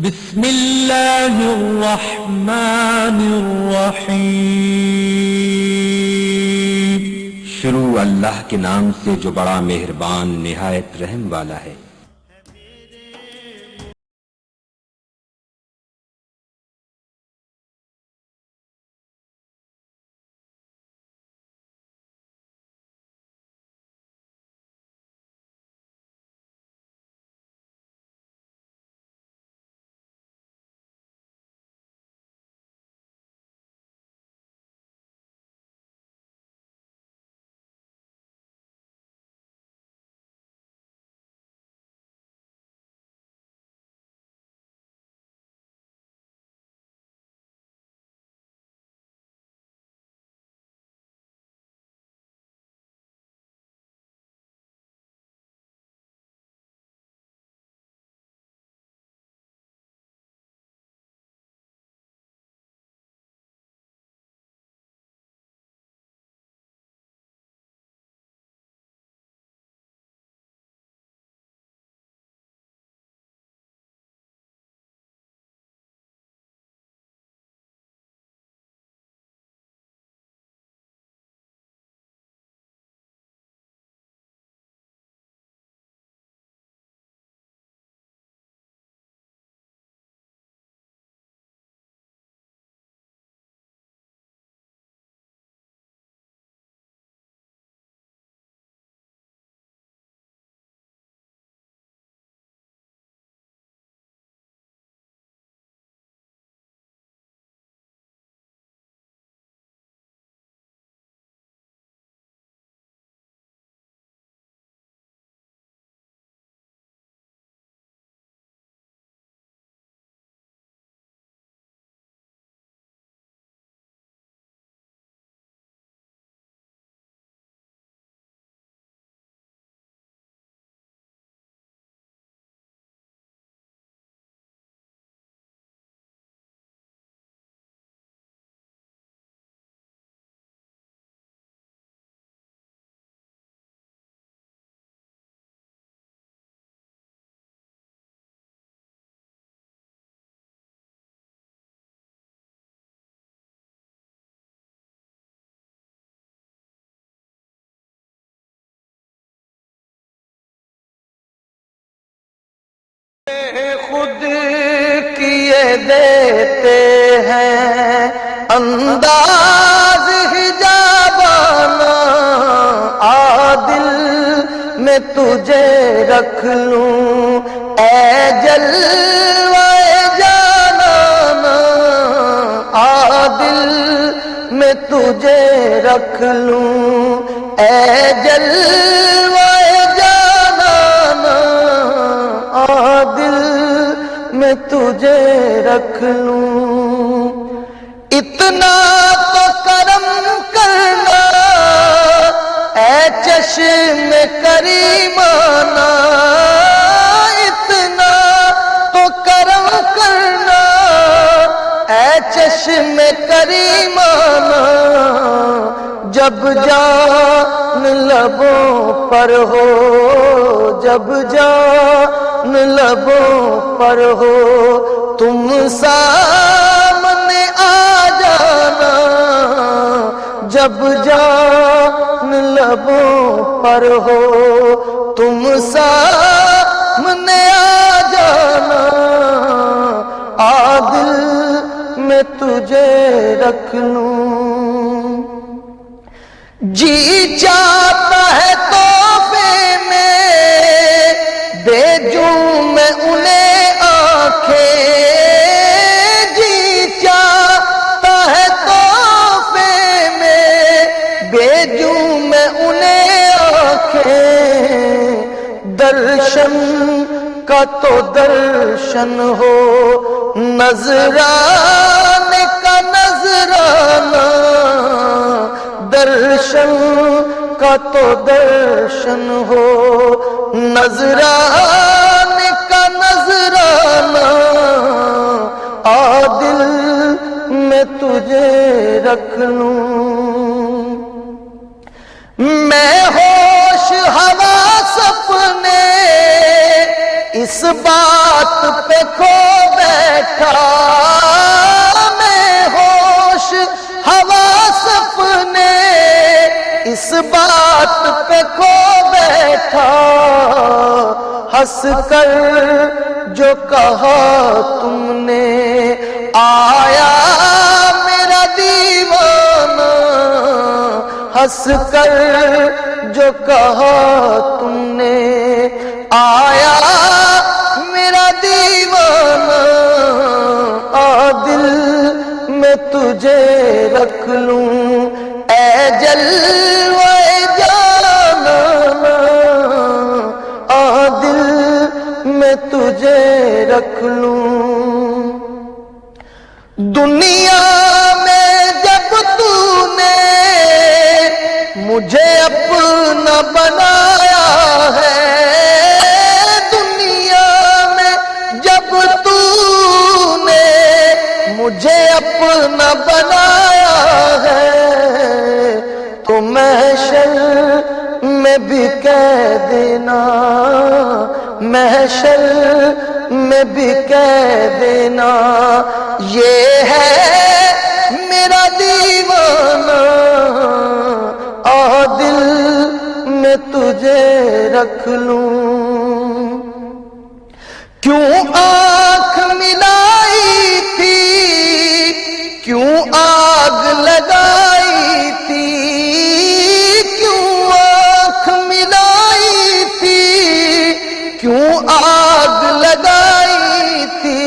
بسم اللہ الرحمن الرحیم۔ شروع اللہ کے نام سے جو بڑا مہربان نہایت رحم والا ہے۔ خود کیے دیتے ہیں انداز حجابانہ، عادل میں تجھے رکھ لوں اے جلوہ جانانا، عادل میں تجھے رکھ لوں اے جلوہ جانانا، عادل میں تجھے رکھ لوں۔ اتنا تو کرم کرنا اے چشم کریمانہ، اتنا تو کرم کرنا اے چشم کریمانہ، جب جان لبوں پر ہو، جب جان لبوں پر ہو، تم سامنے آ جانا، جب جان لبوں پر ہو، تم سامنے آ جانا، عادل میں تجھے رکھ لوں۔ جی چاہتا ہے تحفے میں بھیجوں میں انہیں آنکھیں، جی چاہتا ہے تحفے میں بھیجوں میں انہیں آنکھیں، درشن کا تو درشن ہو، نذرانے کا نذرانہ، درشن کا تو درشن ہو، نذرانے کا نذرانہ، عادل میں تجھے رکھ لوں۔ میں ہوش حواس اپنے اس بات پہ کھو بیٹھا بیٹھا میں ہوش حواس اپنے اس بات پہ کھو بیٹھا، ہنس کر جو کہا تم نے آیا میرا دیوانہ، ہنس کر جو کہا تم نے آیا میرا دیوانہ، آ دل میں تجھے رکھ لوں اے جلوے جانانا، آ دل میں تجھے رکھ لوں۔ دنیا میں جب تو نے مجھے اپنا بنایا ہے، دنیا میں جب تو نے مجھے اپنا بنایا ہے، تو محشر میں بھی کہہ دینا، محشر میں بھی کہہ دینا یہ ہے میرا دیوانہ، آ دل میں تجھے رکھ لوں۔ کیوں آنکھ ملائی تھی، کیوں آگ لگائی تھی، کیوں آنکھ ملائی تھی، کیوں آگ لگائی تھی،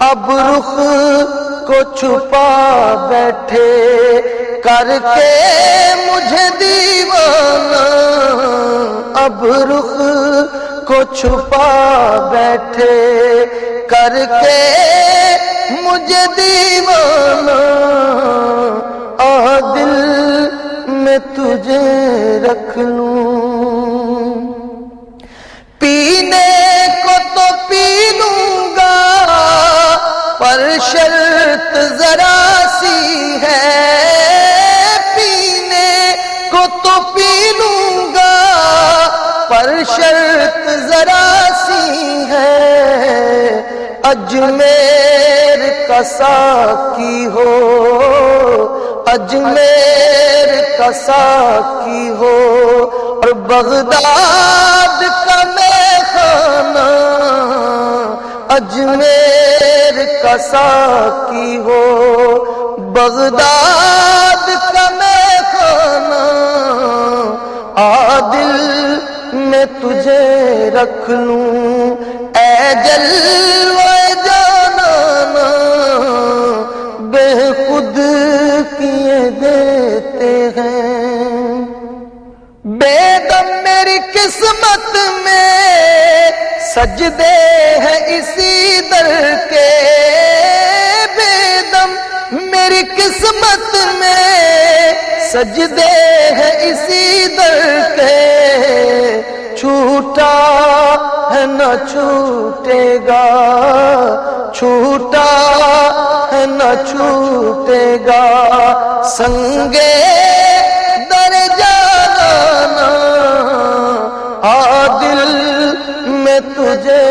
اب رخ کو چھپا بیٹھے کر کے مجھے دیوانہ، اب رخ کو چھپا بیٹھے کر کے مجھے دیوانہ، آ دل میں تجھے رکھ لوں۔ پینے کو تو پی لوں گا پر شرط ذرا سی ہے، پینے کو تو پی لوں گا پر شرط ذرا سی ہے، اجمیر کا ساقی ہو، اجمیر کا ساقی ہو اور بغداد کا میخانہ، اجمیر کا ساقی ہو بغداد کا میخانہ، آ دل میں تجھے رکھ لوں اے جلوے جانانا، بے خود کیے دیتے ہیں، بے دم میری قسمت میں سجدے ہیں اسی در کے، بے دم میری قسمت میں سجدے ہیں اسی در کے، چھوٹا ہے نہ چھوٹے گا، چھوٹا ہے نہ چھوٹے گا، سنگے در جانانا، آ دل میں تجھے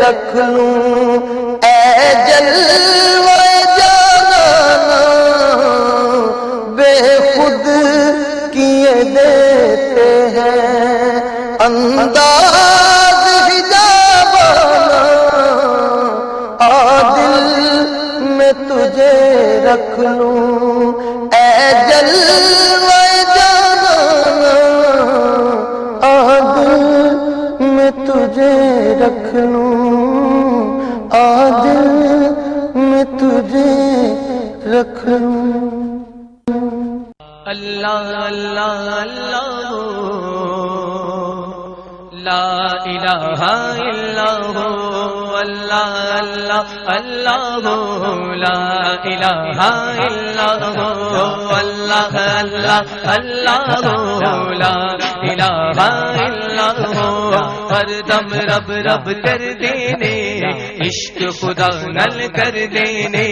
رکھ لوں اے جلوے جانانا، بے خود کیے دیتے ہیں انداز حجابانا، آ دل میں تجھے رکھ لوں اے جلوے جانانا، آ دل میں تجھے رکھ لوں، آ دل میں تجھے رکھ لوں۔ اللہ اللہ اللہ لا الہ الا ہو، اللہ اللہ اللہ لا الہ الا ہو، اللہ اللہ اللہ لا الہ الا ہو، ہر دم رب رب کر دینے، عشق خدا نل کر دینے،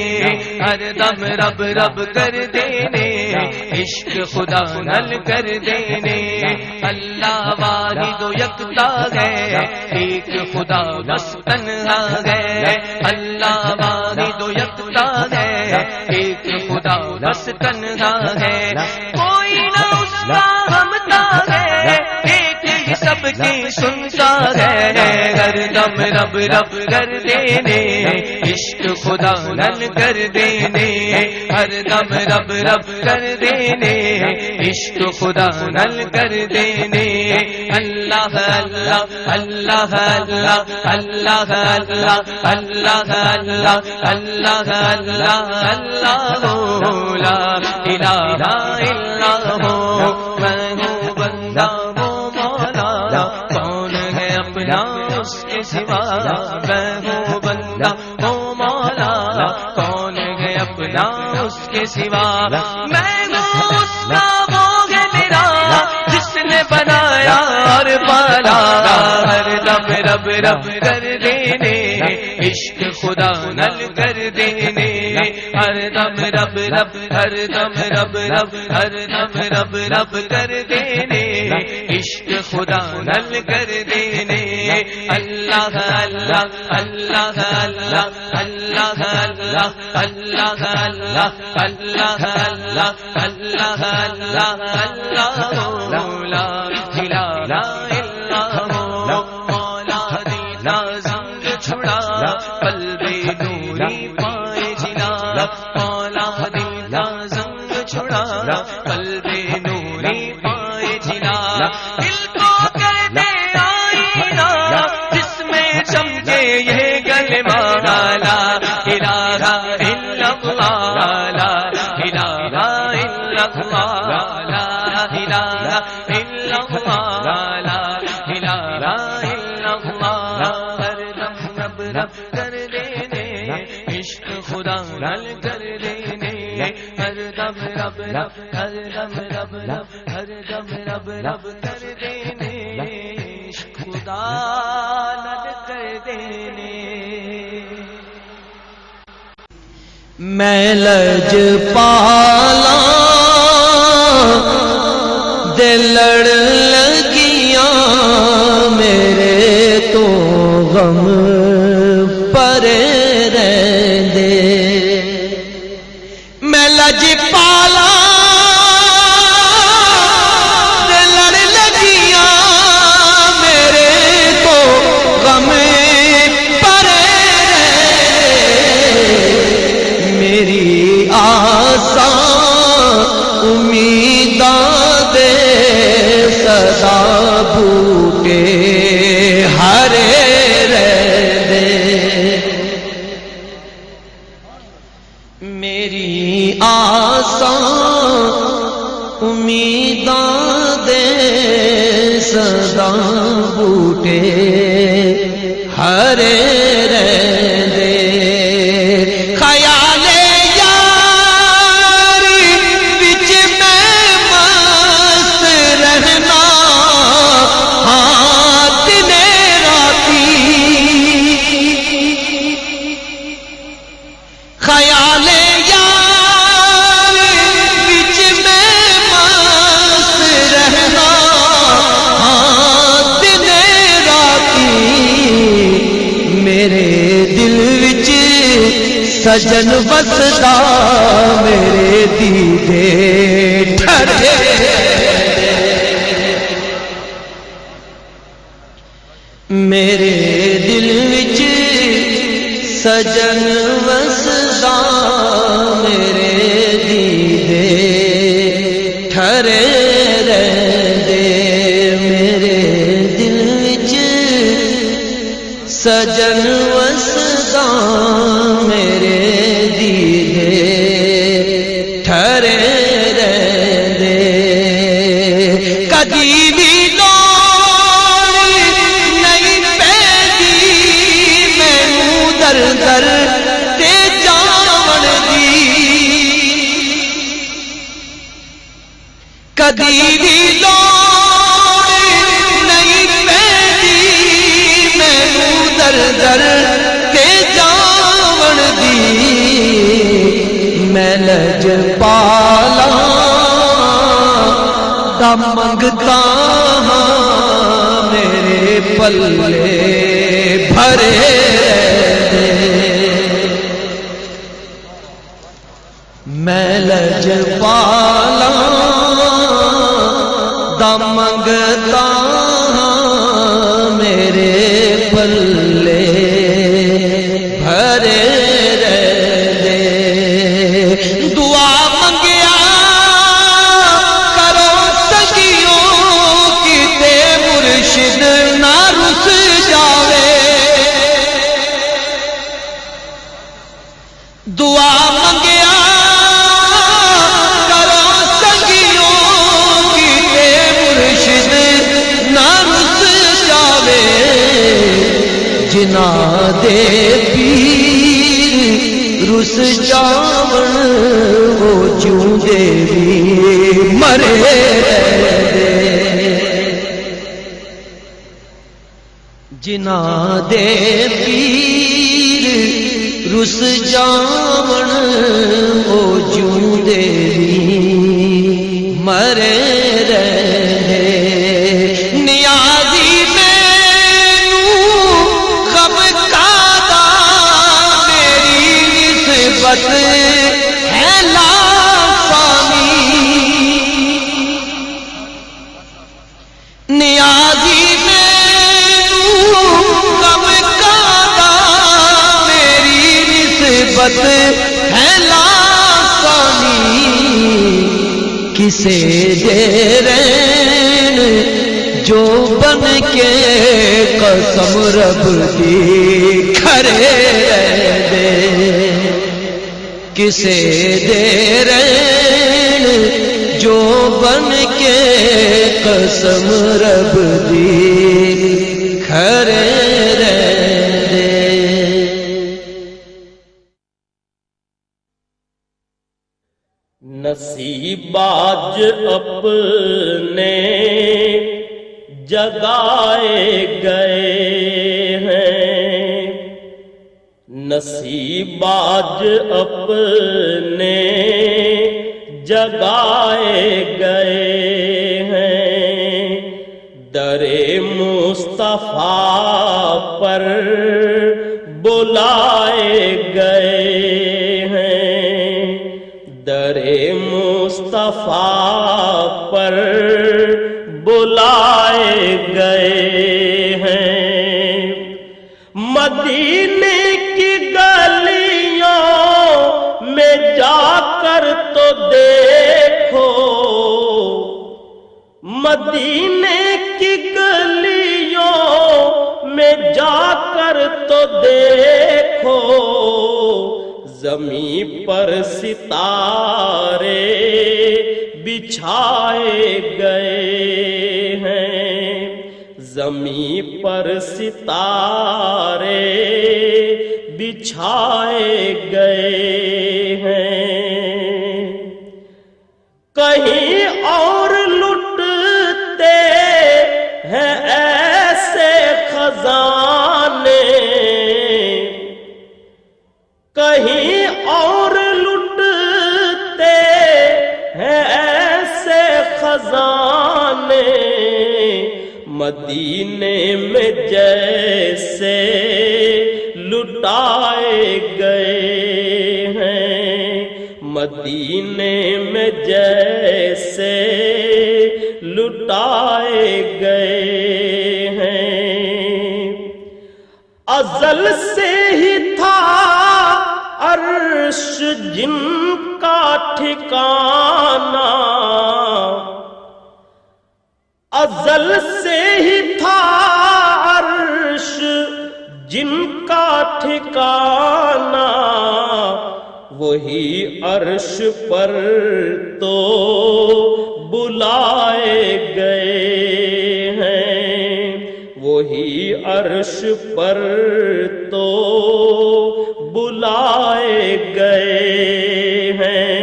ہر دم رب رب کر دینے، عشق خدا نل کر دینے اللہ واحد و یکتا ہے ایک خدا بس تنہا ہے اللہ واحد و یکتا ہے ایک خدا بس تنہا ہے کوئی نہ اس کا ہمتا ہے ایک ہی سب کی سنتا ہے ہر دم رب رب کر دینے عشق خدا نل کر دینے ہر دم رب رب کر دینے عشق خدا نل کر دینے اللہ اللہ اللہ اللہ اللہ اللہ اللہ اللہ اللہ اللہ اللہ لا الہ الا ہو میں ہوں بندہ وہ مولا کون ہے اپنا اس کے سوا میں ہوں بندہ وہ مولا کون ہے اپنا اس کے سوا میں ہوں اس کا وہ ہے میرا جس نے بنایا اور پالا ہر دم رب رب کر دینے عشق خدا نل کر دینے ہر دم رب رب ہر دم رب رب ہر دم رب رب کر دینے عشق خدا نل کر دینے اللہ اللہ اللہ اللہ اللہ اللہ اللہ اللہ اللہ اللہ اللہ اللہ اللہ لا الہ الا ہو مولا دینا زنگ چھڑا قلب نوری پائے جلا مولا دینا زنگ چھڑا قلب نوری پائے جلا دل کو کر دے آئینہ جس میں چمکے یہ کلمہ لا الہ الا اللہ لا الہ الا اللہ لا الہ الا اللہ لا الہ الا اللہ ہر دم رب رب کر دینے عشق خدا نل کر دینے ہر دم رب رب ہر دم رب رب ہر دم رب رب کر دینے عشق خدا نل کر دینے میں لج پالا دل لڑ لگیاں میرے تو غم پرے رہندے میں لج پالا دل لڑ لگیاں میرے تو غم پرے رہندے میری آساں امیداں دے سدا بوٹے ہرے رہندے میری آساں امیداں دے سدا بوٹے ہرے رہندے خیال یاری وچ میں مست رہنا ہاں دن راتی خیال یاری وچ میں مست رہنا ہاں دن راتی میرے دل وچ سجن وسدا میرے دیدے ٹھرے میرے دل وچ سجن وسدا میرے دیدے ٹھرے رہندے میرے دل وچ سجن وسدا میرے دیدے ٹھرے رہندے کدی بھی لوڑ نہیں پیندی مینوں در در تے جاون دی کدی بھی لوڑ نہیں پیندی مینوں در در تے جاون دی دم منگتا ہاں میرے پلے بھرے میں لجپالا دم منگتا ہاں میرے پلے بھرے دعا منگیا کرو سکیوں کتے مرشد نہ رس جاوے دعا منگیا کرو سکیوں کتے مرشد نہ رس جاوے جنا دے پیر رس جاون وہ چوندے بھی مرے دے جنا دے پیر رس جاون وہ چوندے بھی مرے رہے نیازی ہے لافانی نیازی میں کم کادا میری نسبت ہے لافانی کسے دے رین جو بن کے قسم رب دی کھڑے دے کسے دے رین جو بن کے قسم رب دی کھڑے دے نصیب آج اپنے جگائے گئے ہیں نصیب آج اپنے جگائے گئے ہیں در مصطفیٰ پر بلائے گئے ہیں در مصطفیٰ پر بلائے گئے ہیں مدینے کی گلیوں میں جا کر تو دیکھو مدینے کی گلیوں میں جا کر تو دیکھو زمین پر ستارے بچھائے گئے ہیں زمین پر ستارے بچھائے گئے ہیں کہیں اور لٹتے ہیں ایسے خزانے کہیں اور لٹتے ہیں ایسے خزانے مدینے میں جیسے لٹائے گئے ہیں مدینے میں جیسے لٹائے گئے ہیں ازل سے ہی تھا عرش جن کا ٹھکانہ ازل سے ہی تھا عرش جن کا ٹھکانہ وہی عرش پر تو بلائے گئے ہیں وہی عرش پر تو بلائے گئے ہیں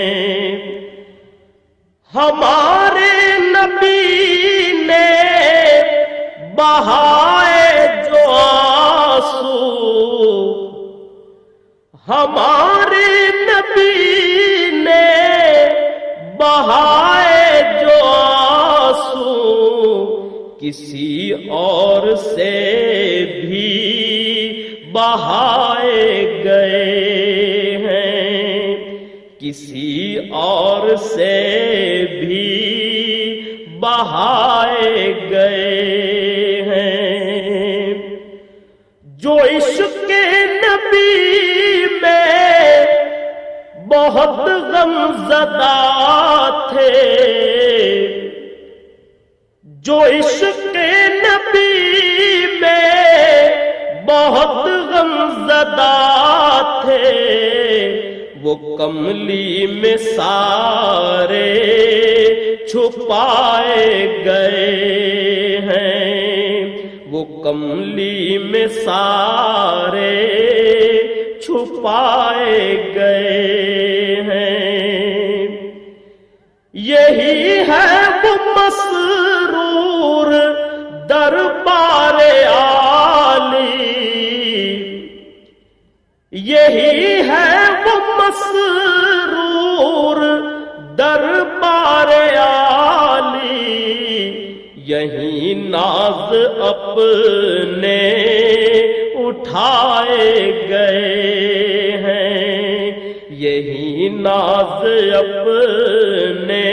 ہمارے نبی نے بہائے جو آنسو ہمارے نبی نے بہائے جو کسی اور سے بھی بہائے گئے ہیں، کسی اور سے بھی بہائے گئے ہیں۔ جو عشق نبی میں بہت غم زدہ تھے، جو عشق نبی میں بہت غم زدہ تھے، وہ کملی میں سارے چھپائے گئے ہیں، وہ کملی میں سارے چھپائے گئے ہیں۔ یہی ہے وہ مسرور دربار عالی، یہی ہے وہ مسرور دربار عالی، یہی ناز اپنے اٹھائے گئے ہیں، یہی ناز اپنے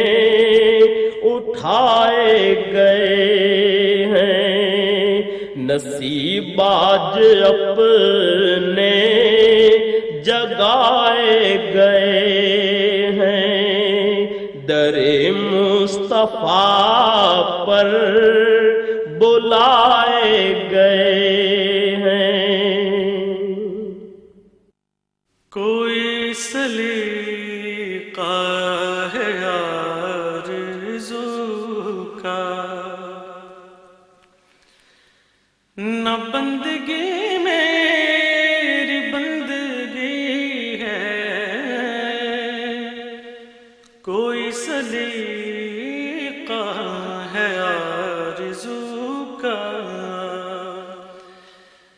اٹھائے گئے ہیں، نصیب آج اپنے جگائے گئے ہیں، در مصطفیٰ پر بلائے گئے ہیں۔ کوئی سلیقہ ہے آرزو کا، نہ بندگی میری بندگی ہے، کوئی سلیقہ ہے آرزو کا،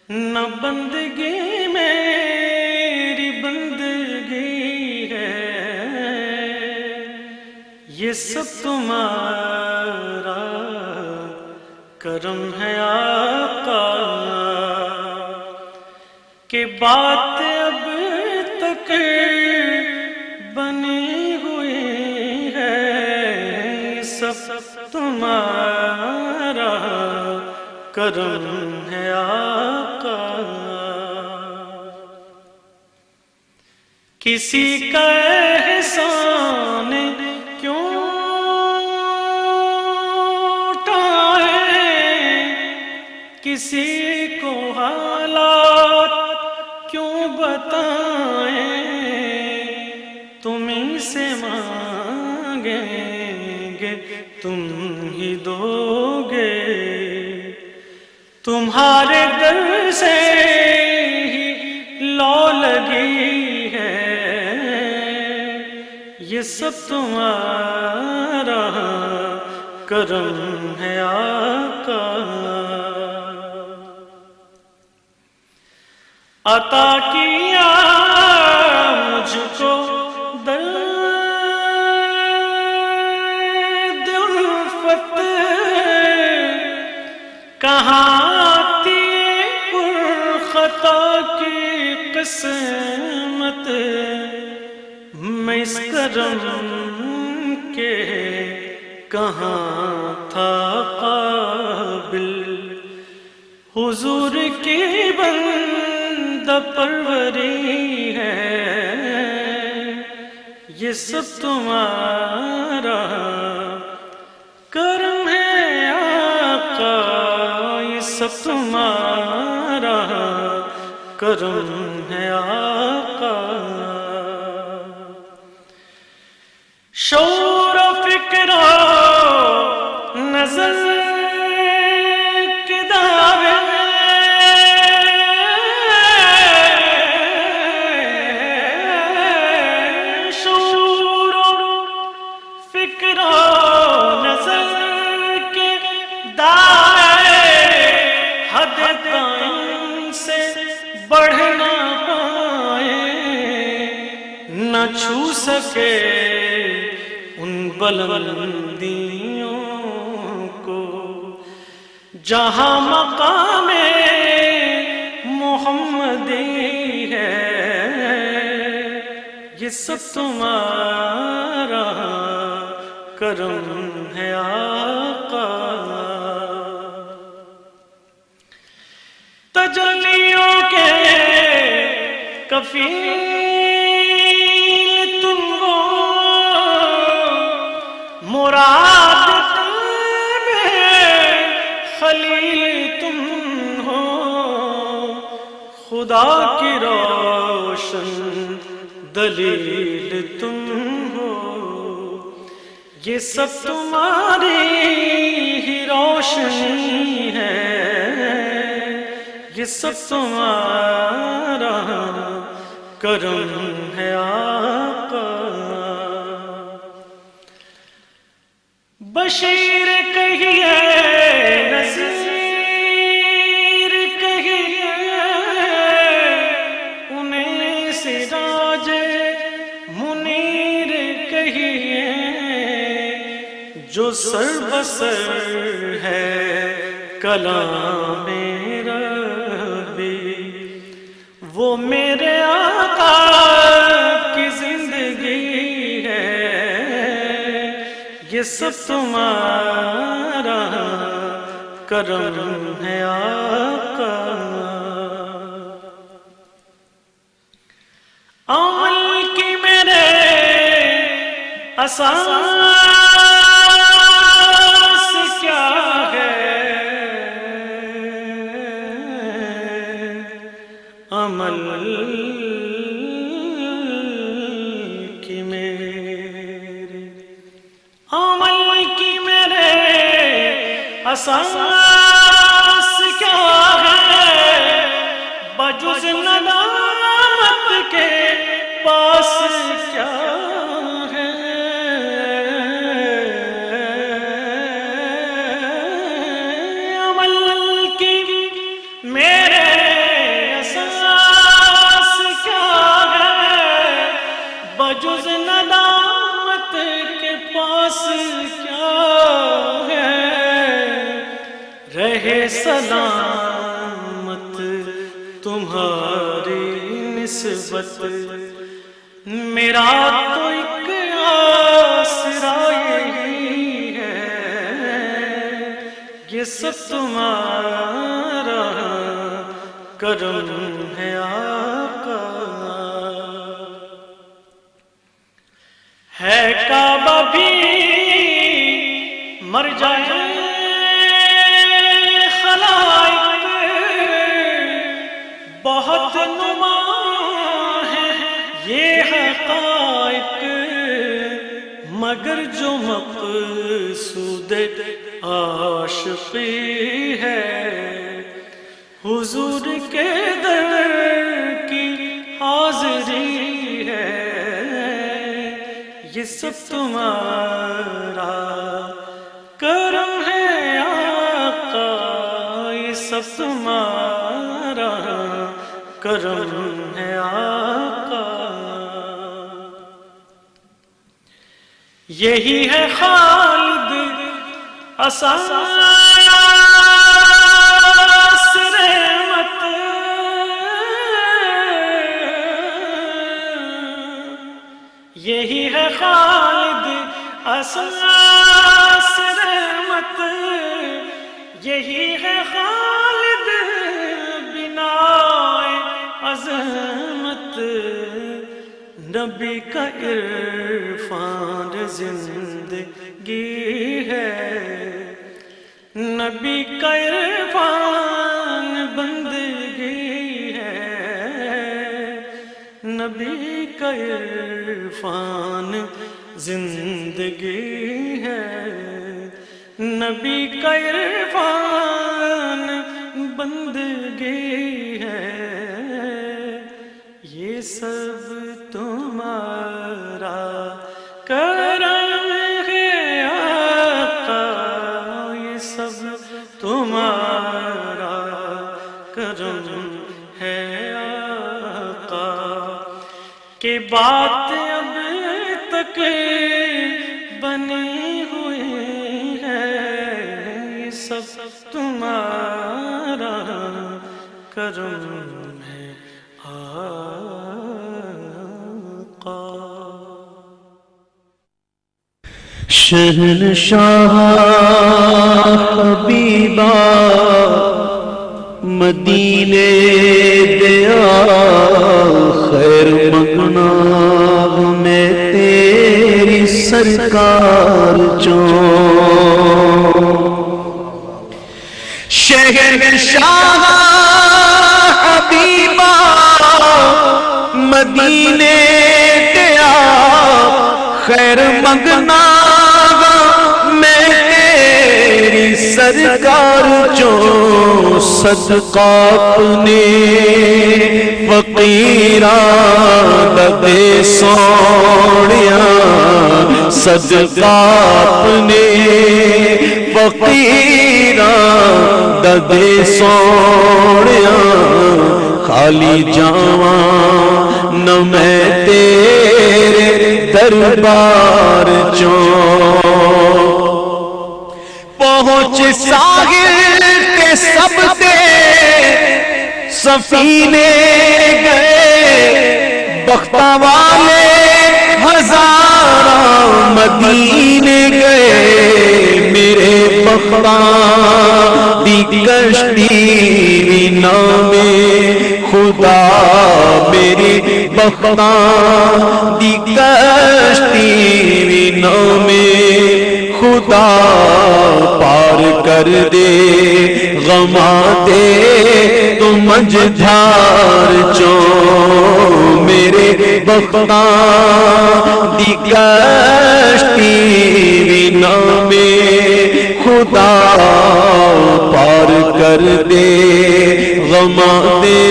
نہ بندگی میری بندگی ہے، یہ سب تمہارا کرم ہے آقا، کہ بات اب تک بنی ہوئی ہے، یہ سب تمہارا کرم ہے آقا۔ کسی کا احسان کیوں کسی کو حالات کیوں بتائیں، تمہیں سے مانگیں گے تم ہی دو گے، تمہارے در سے ہی لو لگی ہے، یہ سب تمہارا کرم ہے آقا۔ عطا کیا مجھ کو درد الفت، کہاں آتی خطا کی قسمت، میں اس کرم کے کہاں تھا قابل، حضور کی بندہ پروری ہے، یہ سب تمہارا کرم ہے آقا، یہ سب تمہارا کرم ہے آقا۔ شعور و فکر و نظر کی دعوت، شعور و فکر و نظر کے دائرے حد تعین سے بڑھ نہ پائے، نہ چھو سکے ان بلندیوں کو جہاں مقام محمدی ہے، یہ سب تمہارا کرم ہے آقا۔ تجلیوں کے کفیل تم ہو، مراد خلیل تم ہو، خدا کی روشن دلیل تم ہو، یہ سب تمہاری ہی روشنی ہے، یہ سب تمہارا کرم ہے آقا۔ بشیر کہیے نذیر کہیے، انہیں سراج منیر کہیے، جو سر بسر ہے کلام ربی، وہ میرے آقا کی زندگی ہے، یہ سب تمہارا کرم ہے آقا۔ عمل کی میرے اساس کیا ہے، عمل کی میرے، عمل کی میرے اساس کیا ہے، بجز ندامت کے پاس کیا ہے، عمل کی میرے اساس کیا ہے، بجز ندامت کے پاس کیا ہے، رہے سلامت تمہاری نسبت، میرا تو ایک آسرا یہی ہے، یہ سب تمہارا کرم ہے آقا۔ ہے کعبہ بھی مر جائے خلائق، بہت نماں ہے یہ حقائق، مگر جو مقصود عاشقی ہے، حضور کے در کی حاضری ہے، یہ سب تمہارا کرم ہے آقا، یہ سب تمہارا کرم ہے آقا۔ یہی ہے خالد اساس رحمت، یہی ہے خالد اساس رحمت، یہی ہے خالد بنائے عظمت، نبی کا عرفان زندگی ہے، نبی کا عرفان بندگی ہے، نبی کا عرفان زندگی ہے، نبی کا عرفان بندگی ہے، یہ سب تمہارا کرم ہے آقا، یہ سب تمہارا کرم ہے آقا، کہ بات اب تک بنی ہوئی ہے، یہ سب تمہارا کرم ہے آقا۔ شہنشاہ حبیبا مدینے دیا خیر منگنا میں تیری سرکار چوں۔ شہنشاہ حبیبا مدینے دیا خیر منگنا میں تیری سرکار چوں۔ صدقہ اپنے فقیراں دے سونیاں، صدقہ اپنے فقیراں دے سونیاں، خالی جاواں نہ میں تیرے دربار چوں۔ پہنچ ساحل کے سب دے سفینے گئے، بختہ والے ہزاراں مدینے گئے، میرے بختاں دی کشتی بھی نام خدا، میری بختاں دی کشتی بھی نام خدا، پار کر دے غماں دے تو مجھار چوں، میرے بختاں دی کشتی بھی نام خدا، پار کر دے غماں دے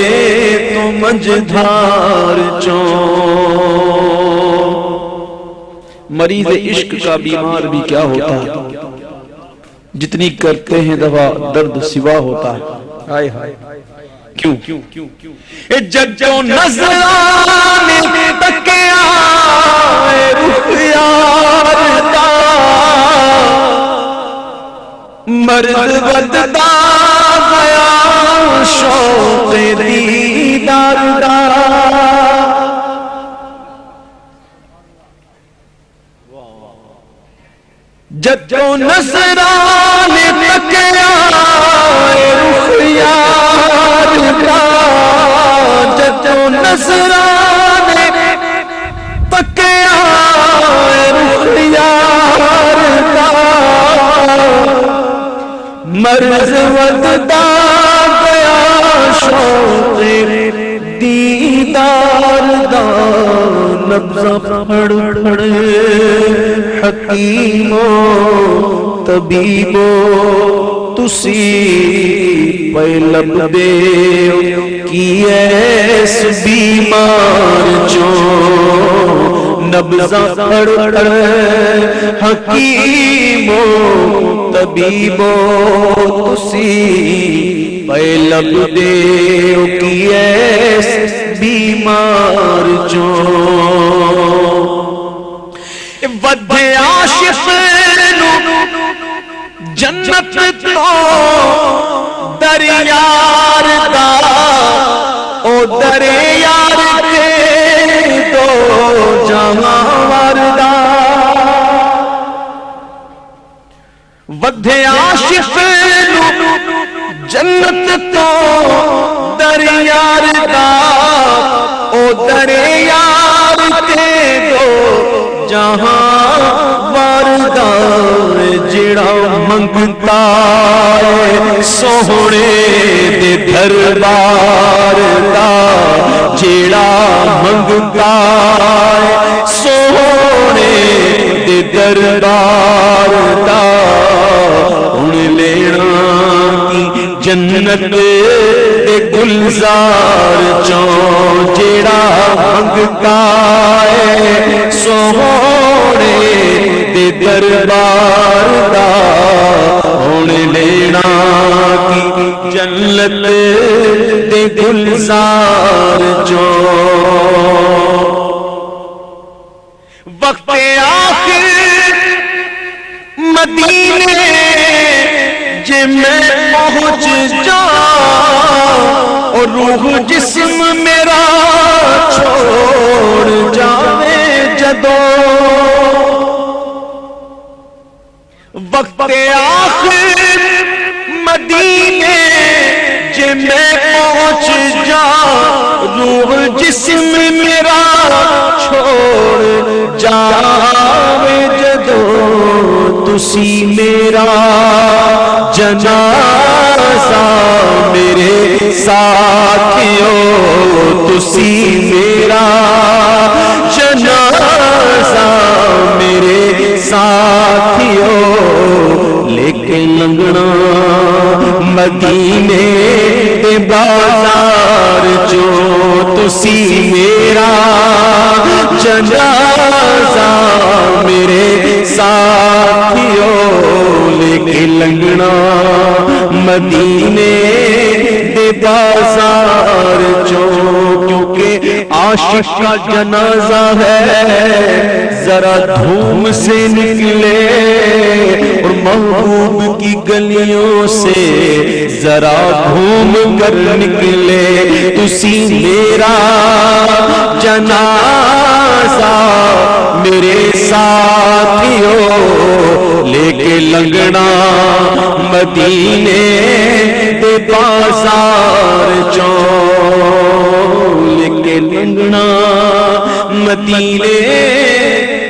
تو مجھار چوں۔ مریض عشق کا بیمار بھی کیا ہوتا ہے، جتنی کرتے ہیں دوا درد سوا ہوتا ہے۔ ہائے ہائے کیوں ججو نظرانے تکیا رخ یار دا، مرد بددا گیا شوق دیدار دا۔ ججو نظرانے تکیا رخ یار دا، ججو نظرانے تکیا رخ یار دا، مرض وددا گیا شوق دیدار دا۔ نبض پھڑ پھڑ حکیمو طبیبو تسی پہ لب دے کی ایس بیمار چوں، نبض پھڑ پھڑ حکیمو طبیبو تسی پہ لب دے کی ایس بیمار چوں۔ ودھے عاشق نو جنت تو در یار دا، او در یار کے دو جہاں واردا۔ ودھے عاشق نو جنت تو در یار دا، او در یار کے دو جہاں واردا۔ جڑا منگتا ہے سوہنے دے دربار دا، جڑا منگتا ہے سوہنے دے دربار دا، ان لینا کی جنت دے گلزار چوں، جڑا منگتا ہے سوہنے دے دربار دا، ہن لینا کی جنت دے گلزار چوں۔ وقت آخر مدینے جے میں پہنچ جاؤں، او روح جسم میرا چھوڑ جاوے جدو وقت آخر مدینے جے میں پہنچ جا روح جسم میرا چھوڑ جاوے جدو تسی میرا جنازہ میرے ساتھیو تسی میرا جنازہ میرے ساتھیو لے کے لنگنا مدینے دے بازار جو تسی میرا جنازہ میرے ساتھیو لے کے لنگنا مدینے دے بازار جو کیونکہ عاشق کا جنازہ ہے ذرا دھوم سے نکلے اور محبوب کی گلیوں سے ذرا گھوم کر نکلے تسی میرا جنازہ میرے ساتھیو لے کے لنگنا مدینے دے بازار چو لے کے لنگنا مدینے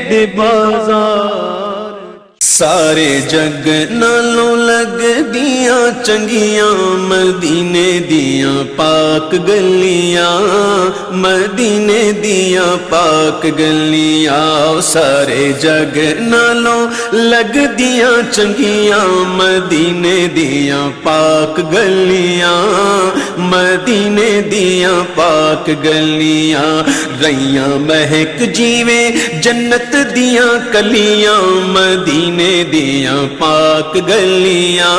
دے بازار سارے جگ نالوں لگ دیاں چنگیاں مدینے دیاں پاک گلیاں مدینے دیاں پاک گلیاں سارے جگ نالوں لگ دیاں چنگیاں مدینے دیاں پاک گلیاں مدینے دیاں پاک گلیاں ریاں مہک جیوے جنت دیاں کلیاں مدینے دیاں پاک گلیاں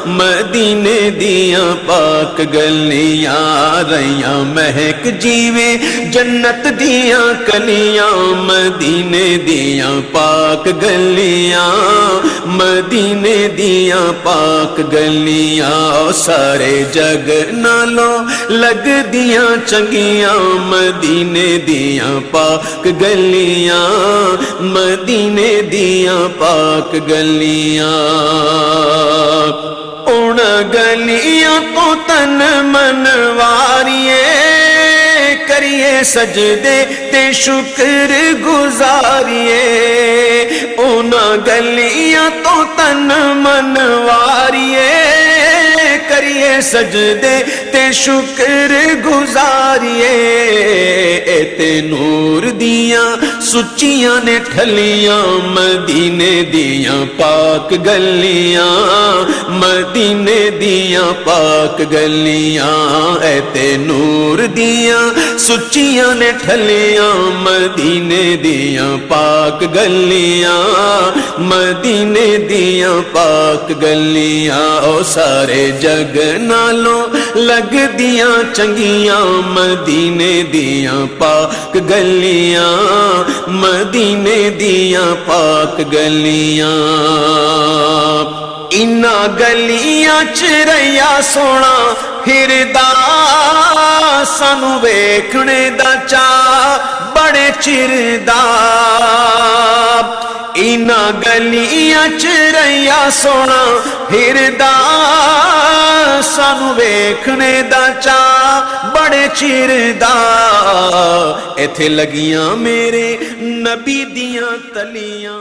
مدینے دیاں پاک گلیاں ریاں مہک جیوے جنت دیاں کلیاں مدینے دیاں پاک گلیاں مدینے دیاں پاک گلیاں سارے جگ نالوں لگ دیاں چنگیاں مدینے دیاں پاک گلیاں مدینے دیاں پاک گلیاں ان گلیاں تو تن منواریے کریے سجدے تے شکر گزاریے ان گلیاں تو تن منواریے کریے سجدے تے شکر گزاریے تے نور دیاں سچیاں نے ٹھلیاں مدینے دیاں پاک گلیاں مدینے دیاں پاک گلیاں تے نور دیاں سچیاں نے ٹھلیاں مدینے دیاں پاک گلیاں مدینے دیاں پاک گلیاں او سارے جگ نالوں لگ دیاں چنگیاں مدینے دیاں پاک گلیاں مدینے دیاں پاک گلیاں انہا گلیاں چریا سونا پھردا سانو ویکھنے دا چاہ بڑے چردا انہا گلیاں چریا سونا پھردا سانو ویکھنے دا چاہ بڑے چردا ایتھے لگیاں میرے نبی دیاں تلیاں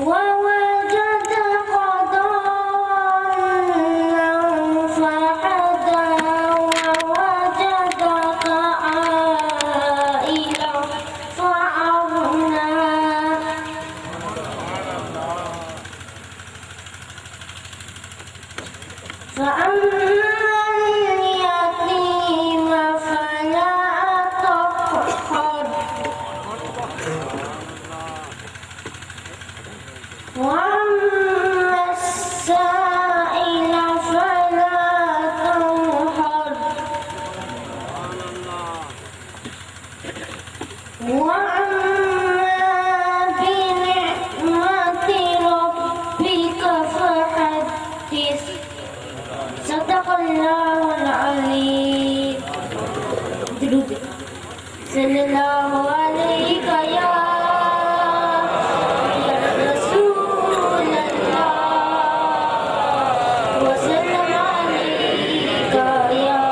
ووجدك ضالا فهدى ووجدك عائلا فأغنى فأما اليتيم فلا تقهر وأما السائل فلا تنهر وأما بنعمة ربك فحدث صدق الله العليم درود صلى الله عليك يا رسول الله وسلم عليك يا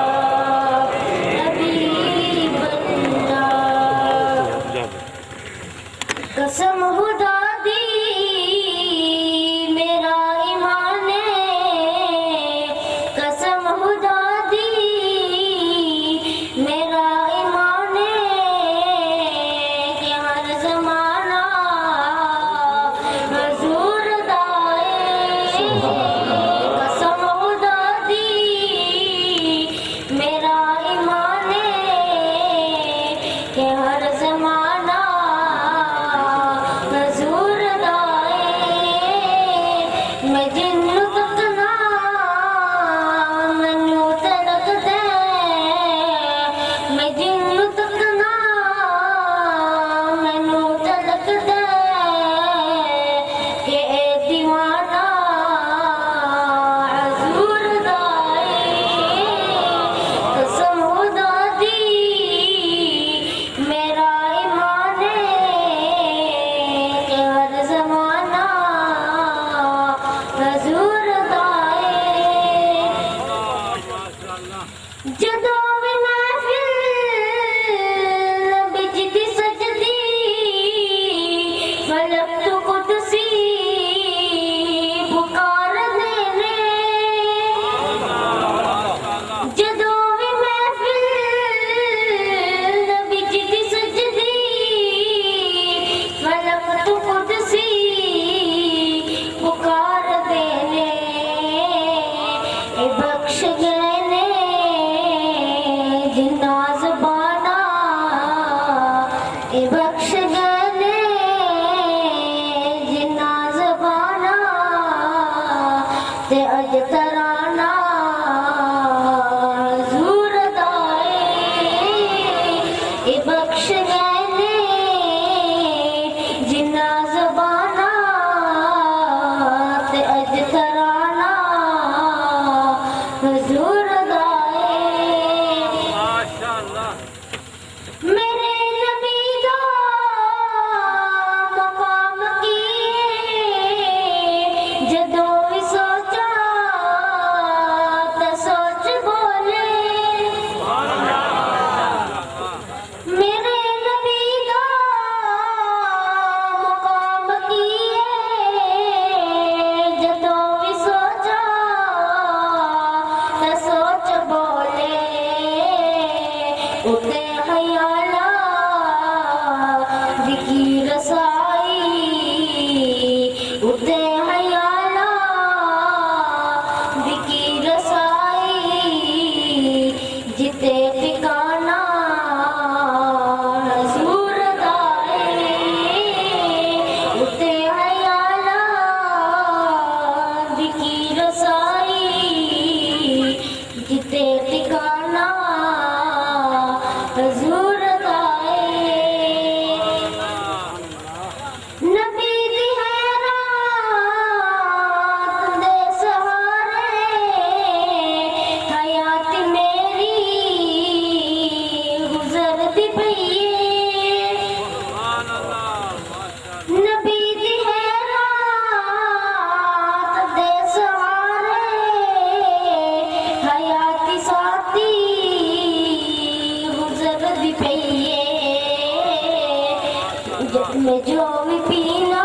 حبيب الله قسم خدا دی میرا ایمان قسم خدا دی میرا ایمان کہ ہر زمانہ حضور دائے قسم خدا دی میرا ایمان کہ ہر زمانہ حضور دائے میں جن تکنا منو تلک دے میں جن تکنا منو تلک دے کہ اے دیوانہ حضور دائے قسم خدا دی میرا ایمان کہ ہر زمانہ حضور دائے جدوں بھی محفل بجدی سجدی فلک تو قدسی پکار دینے جدوں بھی محفل بجدی سجدی فلک تو قدسی پکار دینے اے بخش گئے جنا زبانہ اے بخش گئے جنا زبانہ تے اج ترانہ حضور دائے اے بخش گئے جنا زبانہ تے اج ترانہ حضور دائے میرے نبی دا مقام کیے جدوں بھی سوچا تے سوچ بولے میرے نبی دا مقام کیے جدوں بھی سوچا تے سوچ بولے اتے خیالہ کی رسائی اتے خیالہ کی رسائی جتے ٹھکانہ حضور دائے اتے خیالہ کی رسائی جتے ٹھکانہ حضور دائے نبی دی حیرات دے سہارے حیات میری گزر دی پئیے نبی دی حیرات دے سہارے حیات ساتھی گزر دی پئیے جت میں جو بھی پینا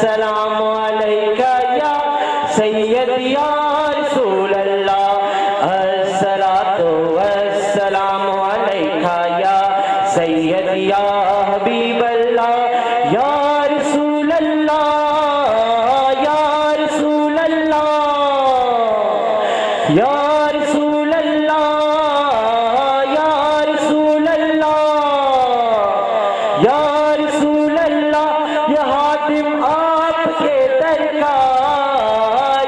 السلام علیکہ یا سید یا رسول اللہ الصلاۃ والسلام علیکہ یا سید یا حبیب اللہ یا رسول اللہ یا رسول اللہ یا رسول اللہ یا رسول اللہ یا رسول اللہ یہ حاتم آپ کے در کا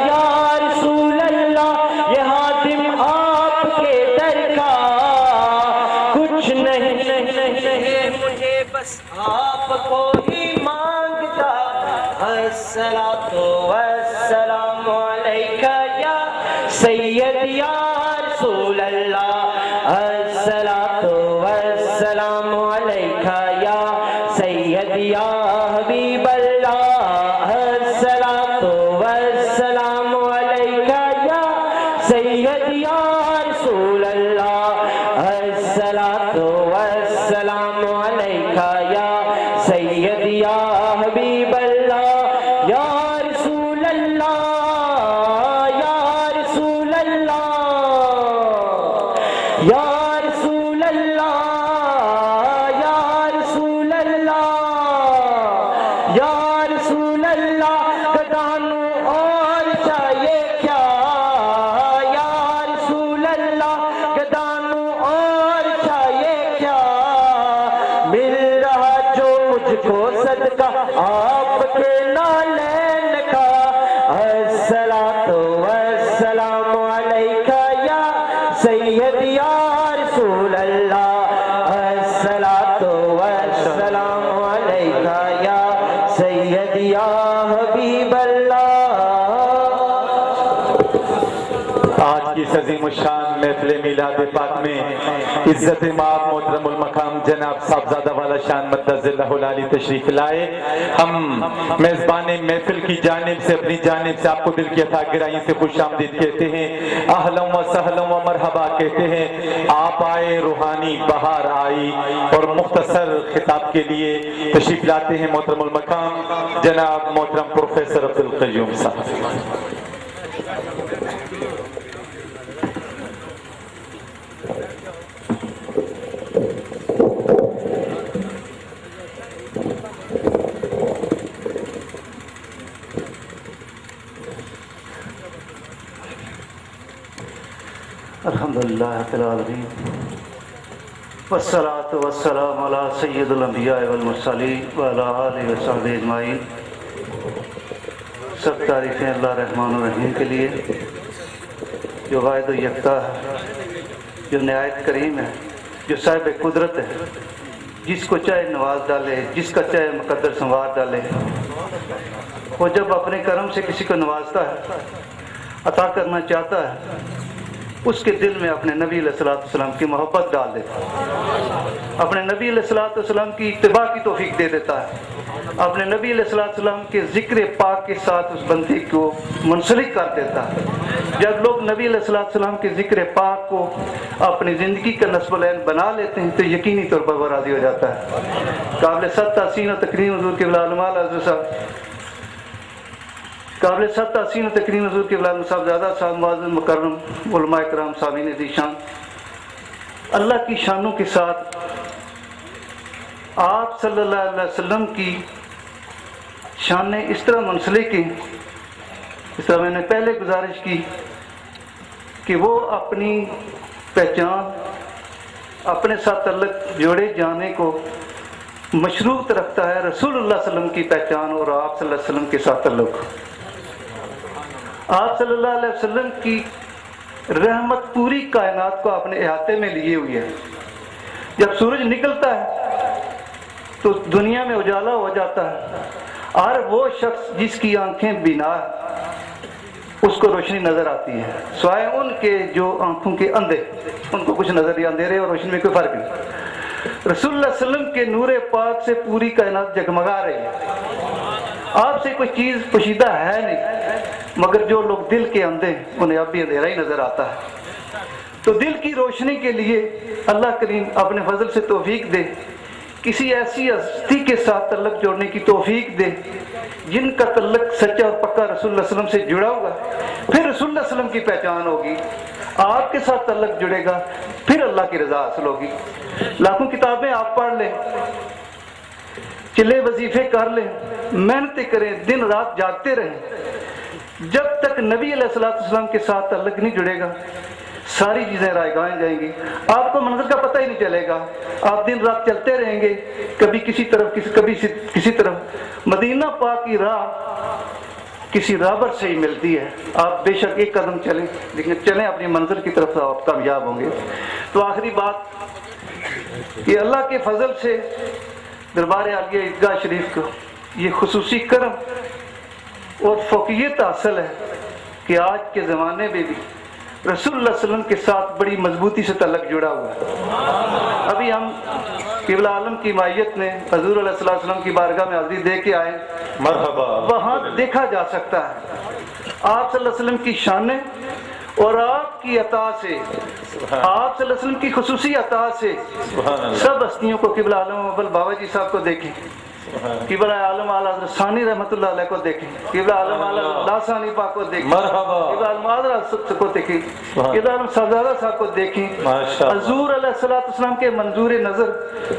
یا رسول اللہ یہ حاتم آپ کے در کا کچھ نہیں مجھے بس آپ کو ہی مانگتا الصلاۃ والسلام علیکہ یا سید یا رسول اللہ الصلاۃ والسلام علیکہ یا سید یا حبیب اللہ الصلاۃ والسلام علیکہ یا سید یا رسول اللہ الصلاۃ والسلام علیکہ یا سید یا حبیب اللہ یا رسول اللہ یا رسول اللہ یا رسول اللہ یا رسول اللہ یا رسول اللہ گدانوں اور چاہیے کیا یا رسول اللہ گدانوں اور چاہیے کیا مل رہا جو مجھ کو صدقہ آپ کے نالین کا الصلاۃ والسلام علیکہ یا سید یا رسول اللہ الصلاۃ والسلام علیکہ یا سید یا حبیب اللہ آج کی اس عظیم الشان محفل میلاد پاک میں عزت مآب محترم المقام جناب صاحبزادہ والا شان مدد اللہ العالی تشریف لائے. ہم میزبان محفل کی جانب سے اپنی جانب سے آپ کو دل کی عطا گرائی سے خوش آمدید کہتے ہیں, اہلا و سہلا و مرحبا کہتے ہیں. آپ آئے, روحانی بہار آئی, اور مختصر خطاب کے لیے تشریف لاتے ہیں محترم المقام جناب محترم پروفیسر عبدالقیوم صاحب. الحمدللہ رب العالمین والصلاة والسلام علی سید الانبیاء والمرسلین وعلی آلہ وصحبہ اجمعین. سب تعریفیں اللہ رحمان الرحیم کے لیے جو واحد و یکتا ہے, جو نہایت کریم ہے, جو صاحب قدرت ہے, جس کو چاہے نواز ڈالے, جس کا چاہے مقدر سنوار ڈالے. وہ جب اپنے کرم سے کسی کو نوازتا ہے, عطا کرنا چاہتا ہے, اس کے دل میں اپنے نبی علیہ الصلوۃ والسلام کی محبت ڈال دیتا ہے, اپنے نبی علیہ الصلوۃ والسلام کی اتباع کی توفیق دے دیتا ہے, اپنے نبی علیہ الصلوۃ والسلام کے ذکر پاک کے ساتھ اس بندے کو منسلک کر دیتا ہے. جب لوگ نبی علیہ الصلوۃ والسلام کے ذکر پاک کو اپنی زندگی کا نصب العین بنا لیتے ہیں تو یقینی طور پر وہ راضی ہو جاتا ہے. قابل صد تحسین و تکریم حضور کے علماء حضرت صاحب, قابل صد تحسین و تکریم حضور کے صاحبزادہ صاحب, معزز مکرم علماء کرام صابین ذیشان, اللہ کی شانوں کے ساتھ آپ صلی اللہ علیہ وسلم کی شانیں اس طرح منسلک ہیں. اس طرح میں نے پہلے گزارش کی کہ وہ اپنی پہچان, اپنے ساتھ تعلق جوڑے جانے کو مشروط رکھتا ہے رسول اللہ صلی اللہ علیہ وسلم کی پہچان اور آپ صلی اللہ علیہ وسلم کے ساتھ تعلق. آپ صلی اللہ علیہ وسلم کی رحمت پوری کائنات کو اپنے احاطے میں لیے ہوئی ہے. جب سورج نکلتا ہے تو دنیا میں اجالا ہو جاتا ہے. اور وہ شخص جس کی آنکھیں بینا اس کو روشنی نظر آتی ہے, سوائے ان کے جو آنکھوں کے اندھے, ان کو کچھ نظر نہیں, اندھیرے اور روشنی میں کوئی فرق نہیں. رسول اللہ صلی اللہ علیہ وسلم کے نور پاک سے پوری کائنات جگمگا رہی ہے. آپ سے کوئی چیز پوشیدہ ہے نہیں, مگر جو لوگ دل کے اندھے انہیں اب بھی اندھیرا ہی نظر آتا ہے. تو دل کی روشنی کے لیے اللہ کریم اپنے فضل سے توفیق دے, کسی ایسی ہستی کے ساتھ تعلق جوڑنے کی توفیق دے جن کا تعلق سچا اور پکا رسول اللہ صلی اللہ علیہ وسلم سے جڑا ہوگا پھر رسول اللہ صلی اللہ علیہ وسلم کی پہچان ہوگی، آپ کے ساتھ تعلق جڑے گا پھر اللہ کی رضا حاصل ہوگی۔ لاکھوں کتابیں آپ پڑھ لیں، چلے وظیفے کر لیں، محنتیں کریں، دن رات جاگتے رہیں، جب تک نبی علیہ السلام کے ساتھ تعلق نہیں جڑے گا ساری چیزیں رائگاں جائیں گی، آپ کو منزل کا پتہ ہی نہیں چلے گا، آپ دن رات چلتے رہیں گے، کبھی کسی طرف کبھی کسی طرف۔ مدینہ پاک کی راہ کسی رابر سے ہی ملتی ہے، آپ بے شک ایک قدم چلیں لیکن چلیں اپنی منزل کی طرف آپ کامیاب ہوں گے۔ تو آخری بات کہ اللہ کے فضل سے دربار عالیہ عیدگاہ شریف کو یہ خصوصی کرم اور فوقیت حاصل ہے کہ آج کے زمانے میں بھی رسول اللہ صلی اللہ علیہ وسلم کے ساتھ بڑی مضبوطی سے تعلق جڑا ہوا ہے۔ ابھی ہم قبلہ عالم کی مائیت میں حضور علیہ السلام کی بارگاہ میں حاضری دے کے آئے، مرحبا، وہاں دیکھا جا سکتا ہے آپ صلی اللہ علیہ وسلم کی شانیں اور آپ کی عطا سے، آپ صلی اللہ علیہ وسلم کی خصوصی عطا سے سب ہستیوں کو، قبلہ عالم ابل بابا جی صاحب کو دیکھیں، قبلہ عالم اعلی حضرت ثانی رحمۃ اللہ علیہ کو دیکھیں، قبلہ عالم اعلی حضرت ثانی پاک کو دیکھیں، قبلہ عالم اعلی حضرت کو دیکھیں، قبلہ عالم صاحبزادہ صاحب کو دیکھیں، حضور علیہ السلام کے منظور نظر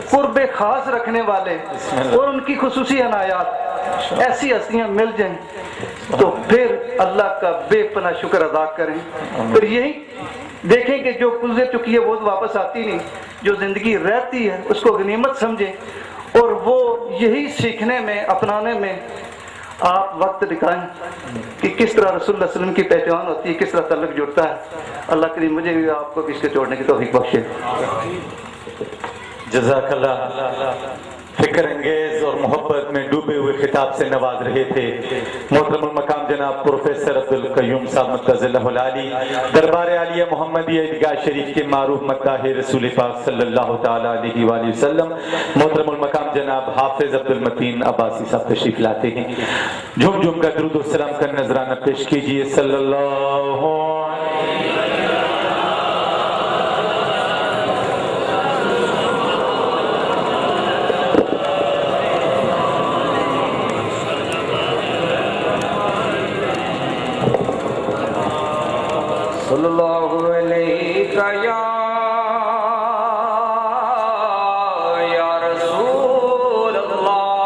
قرب خاص رکھنے والے اور ان کی خصوصی عنایات ایسی ہستیاں مل جائیں تو پھر اللہ کا بے پناہ شکر ادا کریں۔ پھر یہی دیکھیں کہ جو گزر چکی ہے وہ واپس آتی نہیں، جو زندگی رہتی ہے اس کو غنیمت سمجھیں اور وہ یہی سیکھنے میں، اپنانے میں آپ وقت دکھائیں کہ کس طرح رسول اللہ صلی اللہ علیہ وسلم کی پہچان ہوتی ہے، کس طرح تعلق جڑتا ہے۔ اللہ کریم مجھے بھی آپ کو بھی اس کے توڑنے کی توفیق بخشے۔ جزاک اللہ، فکر انگیز اور محبت میں ڈوبے ہوئے خطاب سے نواز رہے تھے محترم المقام جناب پروفیسر عبدالقیوم صاحب مدظ اللہ العالی، دربار عالیہ محمدیہ عیدگاہ شریف کے معروف مداح رسول پاک صلی اللہ تعالی علیہ وآلہ وسلم، محترم المقام جناب حافظ عبدالمتین عباسی صاحب تشریف لاتے ہیں۔ جھوم جھوم کا درود و سلام کا نذرانہ پیش کیجیے۔ صلی اللہ صلی اللہ علیہ یا رسول اللہ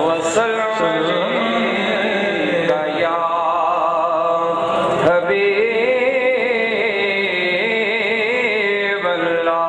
وسلم یا حبیب اللہ۔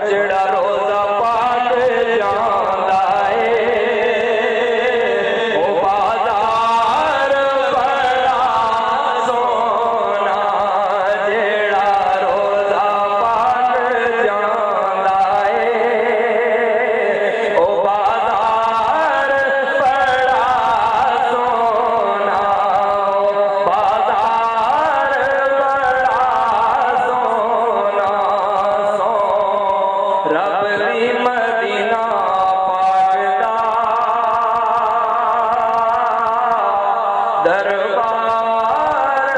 جڑا روزہ پاک جاندا ہے او بازار بڑا سونا جڑا روزہ پاک جاندا ہے او بازار بڑا سونا بازار بڑا سونا رب بھی مدینہ پاک دا دربار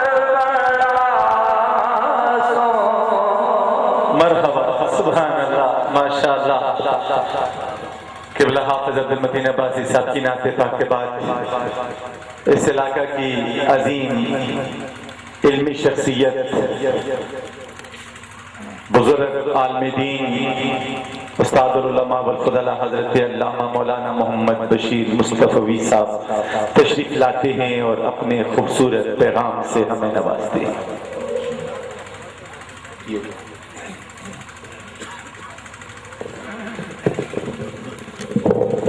بڑا مرحبا سبحان اللہ ماشاءاللہ قبلہ حافظ عبد المتین عباسی صاحب کی نعت پاک کے بعد اس علاقہ کی عظیم علمی شخصیت بزرگ عالم دین استاد العلماء والفضلاء حضرت علامہ مولانا محمد بشیر مصطفی صاحب تشریف لاتے ہیں اور اپنے خوبصورت پیغام سے ہمیں نوازتے ہیں.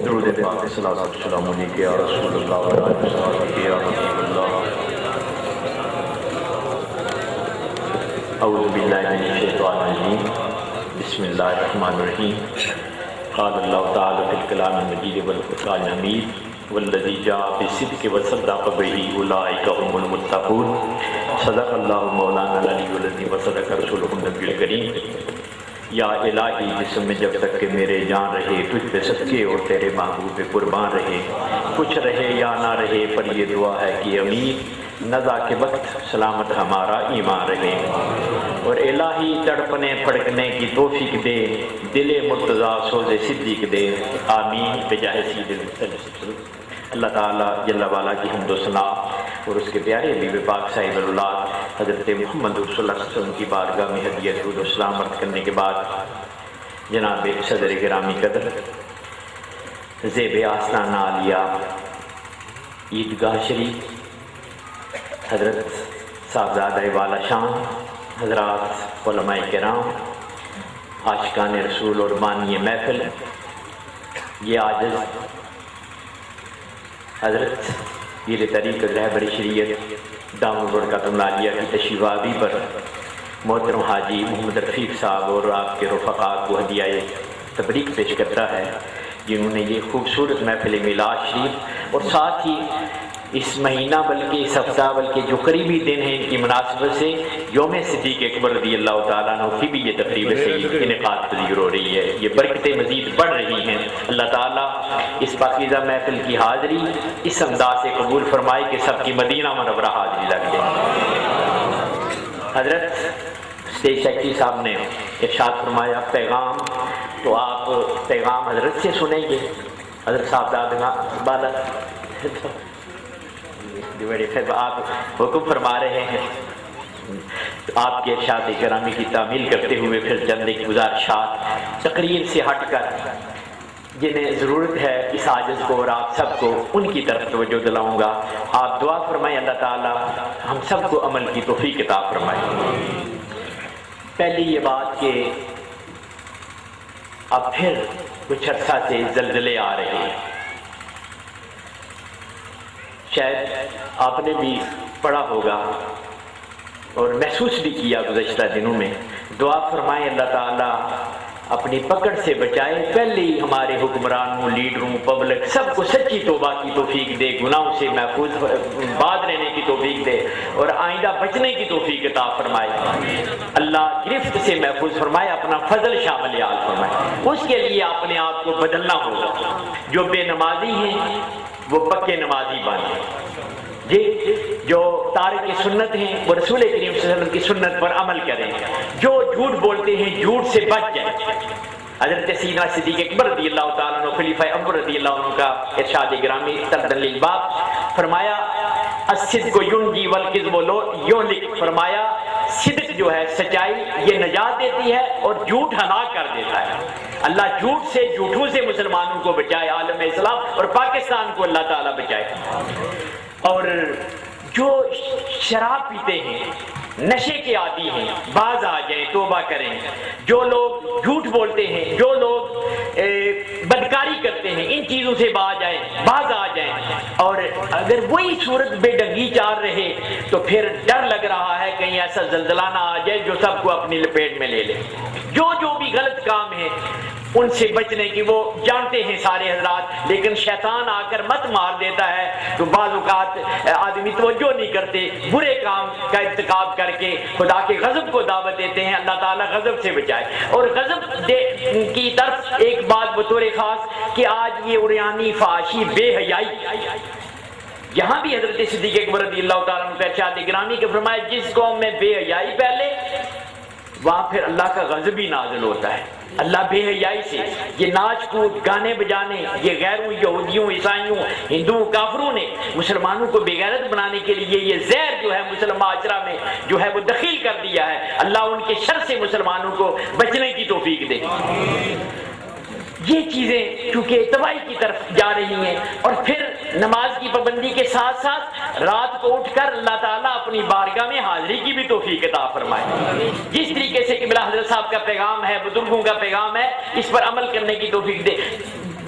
درود پاک صلوات و سلام علیک یا رسول اللہ و علیہ وسلم یا حبیب اللہ. اعوذ باللہ من الشیطان الرجیم بسم اللہ الرحمن الرحیم. قال اللہ تعالی فی الکلام المجید والفرقان الحمید والذی جاء بالصدق وصدق به اولئک هم المتقون. صدق اللہ مولانا العلی العظیم وصدق رسولہ النبی الکریم. یا الہی جسم میں جب تک کہ میرے جان رہے تجھ پہ صدقے اور تیرے محبوب پہ قربان رہے، کچھ رہے یا نہ رہے پر یہ دعا ہے کہ امین نزا کے وقت سلامت ہمارا ایمان رہے. اور الہی تڑپنے پھڑکنے کی توفیق دے، دل مرتضیٰ سوز صدیق دے. آمین بجاہ سید المرسلین. اللہ تعالیٰ جل والا کی حمد و ثنا اور اس کے پیارے حبیب پاک صاحب اللہ حضرت محمد رسول اللہ صلی اللہ علیہ وسلم کی بارگاہ میں ہدیہ درود و سلام عرض کرنے کے بعد جناب صدر گرامی قدر زیب آستانہ عالیہ عیدگاہ شریف حضرت صاحبزادہ والا شان حضرات علماء کرام عاشقان رسول اور بانی محفل، یہ عاجز حضرت پیر طریق رہبر شریعت دامن برکاتہ العالیہ کی تشریف آوری پر محترم حاجی محمد رفیق صاحب اور آپ کے رفقاء کو ہدیہ تبریک پیش کرتا ہے، جنہوں نے یہ خوبصورت محفل میلاد شریف اور ساتھ ہی اس مہینہ بلکہ اس ہفتہ بلکہ جو قریبی دن ہیں ان کی مناسبت سے یوم صدیق اکبر رضی اللہ تعالیٰ عنہ کی بھی یہ تقریب سے انعقاد پذیر ہو رہی ہے. یہ برکتیں مزید بڑھ رہی ہیں. اللہ تعالیٰ اس پاکیزہ محفل کی حاضری اس انداز سے قبول فرمائے کہ سب کی مدینہ منورہ حاضری لگ جائے. حضرت اسٹیج سیکرٹری صاحب نے ارشاد فرمایا پیغام، تو آپ پیغام حضرت سے سنیں گے. حضرت صاحب دادگاہ بالا آپ حکم فرما رہے ہیں، آپ کے ارشاد کرامی کی تعمیل کرتے ہوئے پھر چند ایک گزارشات تقریر سے ہٹ کر جنہیں ضرورت ہے اس عاجز کو اور آپ سب کو ان کی طرف توجہ دلاؤں گا. آپ دعا فرمائیں اللہ تعالی ہم سب کو عمل کی توفیق عطا فرمائے. پہلی یہ بات کہ اب پھر کچھ عرصہ سے زلزلے آ رہے ہیں، شاید آپ نے بھی پڑھا ہوگا اور محسوس بھی کیا گزشتہ دنوں میں. دعا فرمائیں اللہ تعالیٰ اپنی پکڑ سے بچائے. پہلے ہی ہمارے حکمرانوں، لیڈروں، پبلک سب کو سچی توبہ کی توفیق دے، گناہوں سے محفوظ بعد رہنے کی توفیق دے اور آئندہ بچنے کی توفیق عطا فرمائے. اللہ گرفت سے محفوظ فرمائے، اپنا فضل شامل حال فرمائے. اس کے لیے اپنے آپ کو بدلنا ہوگا. جو بے نمازی ہیں وہ پکے نمازی بنے، جی جو تارک سنت ہیں وہ رسول کریم صلی اللہ علیہ وسلم کی سنت پر عمل کریں. جو جھوٹ بولتے ہیں جھوٹ سے بچ جائیں. حضرت سیدنا صدیق اکبر رضی اللہ تعالیٰ عنہ خلیفہ اول رضی اللہ عنہ کا ارشاد گرامی تردن للباب فرمایا الصدق ینجی والکذب یہلک. فرمایا صدق جو ہے سچائی یہ نجات دیتی ہے اور جھوٹ ہلاک کر دیتا ہے. اللہ جھوٹ سے جھوٹوں سے مسلمانوں کو بچائے، عالم اسلام اور پاکستان کو اللہ تعالیٰ بچائے. اور جو شراب پیتے ہیں نشے کے عادی ہیں باز آ جائیں، توبہ کریں. جو لوگ جھوٹ بولتے ہیں، جو لوگ بدکاری کرتے ہیں، ان چیزوں سے باز آ جائیں. اور اگر وہی صورت بے ڈنگی چار رہے تو پھر ڈر لگ رہا ہے کہیں ایسا زلزلہ نہ آ جائے جو سب کو اپنی لپیٹ میں لے لے. جو بھی غلط کام ہے ان سے بچنے کی وہ جانتے ہیں سارے حضرات، لیکن شیطان آ کر مت مار دیتا ہے تو بعض اوقات آدمی توجہ نہیں کرتے، برے کام کا ارتکاب کر کے خدا کے غضب کو دعوت دیتے ہیں. اللہ تعالیٰ غضب سے بچائے. اور غضب کی طرف ایک بات بطور خاص کہ آج یہ عریانی، فحاشی، بے حیائی، یہاں بھی حضرت صدیق اکبر رضی اللہ تعالیٰ عنہ ارشاد گرامی کے فرمایا جس قوم میں بے حیائی پھیلے وہاں پھر اللہ کا غضب ہی نازل ہوتا ہے. اللہ بے حیائی سے یہ ناچ کود، گانے بجانے، یہ غیروں، یہودیوں، عیسائیوں، ہندوؤں، کافروں نے مسلمانوں کو بے غیرت بنانے کے لیے یہ زہر جو ہے مسلم معاشرہ میں جو ہے وہ دخیل کر دیا ہے. اللہ ان کے شر سے مسلمانوں کو بچنے کی توفیق دے. یہ چیزیں چونکہ تباہی کی طرف جا رہی ہیں. اور پھر نماز کی پابندی کے ساتھ ساتھ رات کو اٹھ کر اللہ تعالیٰ اپنی بارگاہ میں حاضری کی بھی توفیق عطا فرمائے. جس طریقے سے قبلہ حضرت صاحب کا پیغام ہے، بزرگوں کا پیغام ہے، اس پر عمل کرنے کی توفیق دے.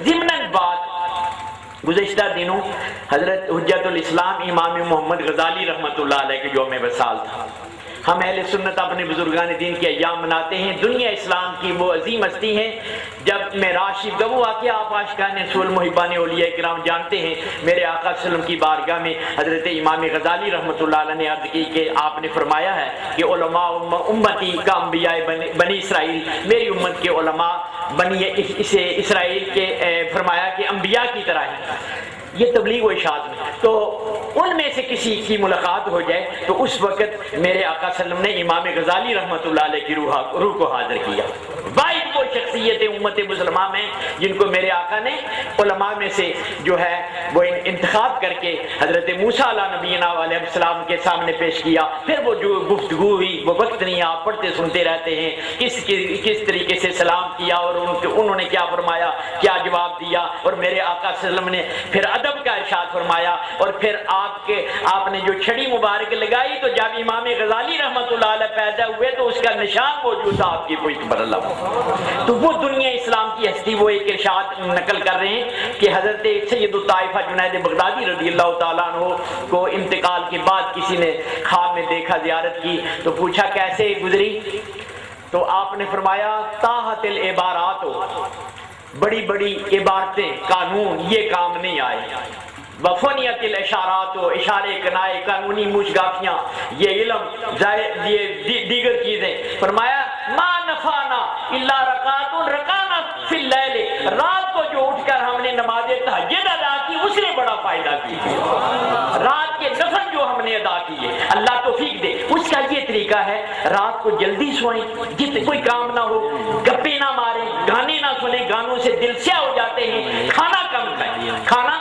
ضمناً بات، گزشتہ دنوں حضرت حجت الاسلام امام محمد غزالی رحمۃ اللہ علیہ کے یوم وصال تھا. ہم اہل سنت اپنے بزرگان دین کے ایام مناتے ہیں. دنیا اسلام کی وہ عظیم ہستی ہیں. جب معراج شریف کا وہ واقعہ آپ عاشقان رسول محبان اولیاء کرام جانتے ہیں. میرے آقا صلی اللہ علیہ وسلم کی بارگاہ میں حضرت امام غزالی رحمۃ اللہ علیہ نے عرض کی کہ آپ نے فرمایا ہے کہ علماء امتی کا انبیاء بنی اسرائیل، میری امت کے علماء بنی اسرائیل کے فرمایا کہ انبیاء کی طرح ہیں. یہ تبلیغ و ارشاد میں تو ان میں سے کسی کی ملاقات ہو جائے تو اس وقت میرے آقا صلی اللہ علیہ وسلم نے امام غزالی رحمۃ اللہ علیہ کی روح کو حاضر کیا. واحد وہ شخصیت امت مسلمہ میں جن کو میرے آقا نے علماء میں سے جو ہے وہ انتخاب کر کے حضرت موسیٰ علیہ نبینا علیہ السلام کے سامنے پیش کیا. پھر وہ جو گفتگو ہوئی وہ وقت نہیں، آپ پڑھتے سنتے رہتے ہیں کس طریقے سے سلام کیا اور انہوں نے کیا فرمایا، کیا جواب دیا. اور میرے آقا صلی اللہ علیہ وسلم نے پھر ادب کا ارشاد فرمایا. اور پھر آپ نے جو چھڑی مبارک لگائی تو جب امام غزالی رحمۃ اللہ علیہ پیدا ہوئے تو اس کا نشان موجود تھا آپ کی کوئی بر اللہ. تو وہ دنیا اسلام کی ہستی وہ ایک ارشاد نقل کر رہے ہیں کہ حضرت سید الطائفہ جنید بغدادی رضی اللہ تعالیٰ عنہ کو انتقال کے بعد کسی نے خواب میں دیکھا، زیارت کی تو پوچھا کیسے گزری، تو آپ نے فرمایا تاحت العبارات، بڑی بڑی عبارتیں، قانون یہ کام نہیں آئے. وفنیت الاشارات، اشارے کنائے، قانونی مشگافیاں، یہ علم، یہ دیگر چیزیں. فرمایا ما نفعنا الا رکعات رکعنا فی اللیل، رات کو جو اٹھ کر ہم نے نماز تہجد ادا کی اس نے بڑا فائدہ کیا. رات کے نفل جو ہم نے ادا کیے اللہ توفیق دے. اس کا یہ طریقہ ہے رات کو جلدی سوئیں، کوئی کام نہ ہو، گپے نہ ماریں، گانے نہ سنیں، گانوں سے دل سیاہ ہو جاتے ہیں. کھانا کم کھائیں، کھانا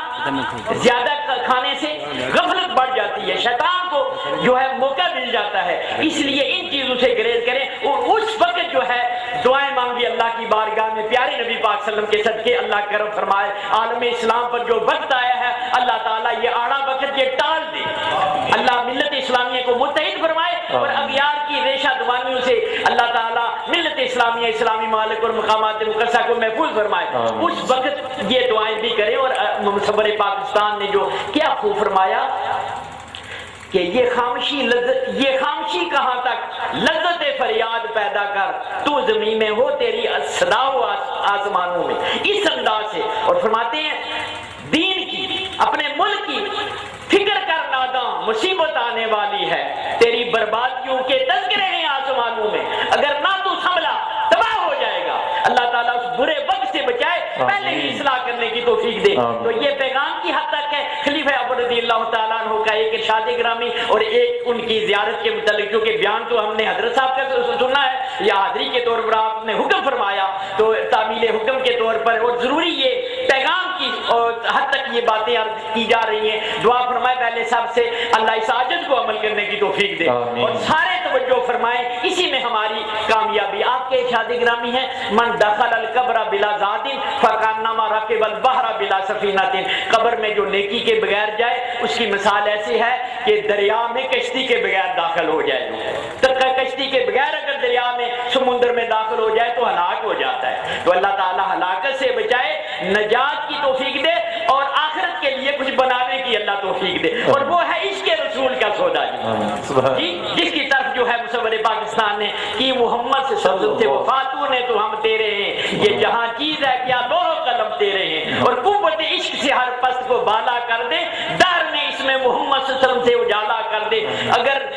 زیادہ کھانے سے غفلت بڑھ جاتی ہے، شیطان کو جو ہے موقع مل جاتا ہے. اس لیے ان چیزوں سے گریز کریں. اور اس وقت جو ہے دعائیں مانگی اللہ کی بارگاہ میں، پیارے نبی پاک صلی اللہ علیہ وسلم کے صدقے اللہ کرم فرمائے. عالم اسلام پر جو وقت آیا ہے اللہ تعالیٰ یہ آڑا وقت یہ ٹال دے. اللہ ملت اسلامیہ کو متحد فرمائے اور اغیار کی ریشہ دوانیوں سے اللہ تعالیٰ ملت اسلامیہ، اسلامی مالک اور مقامات مقدسہ کو محفوظ فرمائے. اس وقت یہ دعائیں بھی کریں. اور مصور پاکستان نے جو کیا خوب فرمایا کہ یہ خاموشی کہاں تک، لذت فریاد پیدا کر، تو زمین میں ہو تیری صدا ہو آسمانوں میں. اس انداز سے. اور فرماتے ہیں دین کی، اپنے ملک کی فکر کر ناداں، مصیبت آنے والی ہے، تیری بربادیوں کے تذکرے ہیں آسمانوں میں، اگر نہ تو سنبھلا تباہ ہو جائے گا. اللہ تعالیٰ اس برے وقت سے بچائے، پہلے ہی اصلاح کرنے کی توفیق دے. تو یہ پیغام کی حد تک ہے. خلیفہ ابو رضی اللہ تعالیٰ عنہ کا ایک ارشاد گرامی اور ایک ان کی زیارت کے متعلق، کیونکہ بیان تو ہم نے حضرت صاحب کا سننا ہے، یا حاضری کے طور پر آپ نے حکم فرمایا تو تعمیل حکم کے طور پر، اور ضروری یہ پیغام کی حد تک یہ باتیں عرض کی جا رہی ہیں. دعا فرمائے پہلے سب سے اللہ اس عاجز کو عمل کرنے کی توفیق دے اور سارے توجہ فرمائیں، اسی میں ہماری کامیابی. آپ کے ارشاد گرامی ہے من دخل القبر بلا زادن فکانما رکب البحر بلا سفینۃ، قبر میں جو نیکی کے بغیر جائے اس کی مثال ایسی ہے کہ دریا میں کشتی کے بغیر داخل ہو جائے. کشتی کے بغیر اگر دریا میں سمندر میں داخل ہو جائے تو ہلاک ہو جاتا ہے. تو اللہ تعالیٰ ہلاکت سے بچائے، نجات کی توفیق دے اور آخرت کے لیے کچھ بنانے کی اللہ توفیق دے. اور وہ ہے عشق رسول کا سودا جی، جس کی طرف جو ہے مصور پاکستان نے کی محمد سے سبزت سے وفاتوں نے تو ہم تیرے ہیں، یہ جہاں چیز ہے کیا لوح قلم تیرے ہیں. اور قوت عشق سے ہر پست کو بالا کر دے، دار میں اس میں محمد صلی اللہ علیہ وسلم سے اجالا کر دے. اگر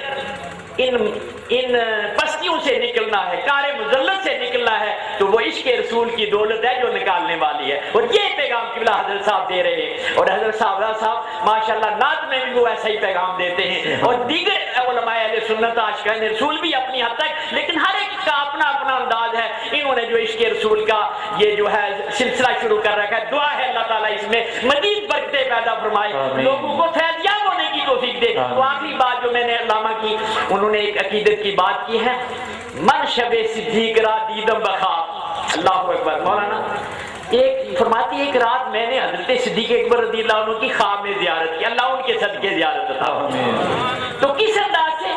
ان پستیوں سے نکلنا ہے، کار مذلت سے نکلنا ہے، تو وہ عشق رسول کی دولت ہے جو نکالنے والی ہے. اور یہ پیغام قبلہ حضرت صاحب دے رہے ہیں. اور حضرت صاحب ماشاءاللہ نعت میں بھی وہ ایسا ہی پیغام دیتے ہیں. اور دیگر علماء اہل سنت عاشقان رسول بھی اپنی حد تک، لیکن ہر ایک کا اپنا اپنا انداز ہے. انہوں نے جو عشق رسول کا یہ جو ہے سلسلہ شروع کر رکھا ہے، دعا ہے اللہ تعالیٰ اس میں مزید برکتیں پیدا فرمائے، لوگوں کو فیضیاب ہونے کی توفیق دے. تو آخری بات جو میں نے علامہ کی، انہوں نے ایک عقیدت کی بات کی ہے، من شب صدیق را دیدم بخواب. اللہ اکبر. مولانا ایک فرماتی ایک رات میں نے حضرت صدیق اکبر رضی اللہ عنہ کی خواب میں زیارت کی. اللہ ان کے صدقے زیارت عطا فرمائے. تو کس انداز سے؟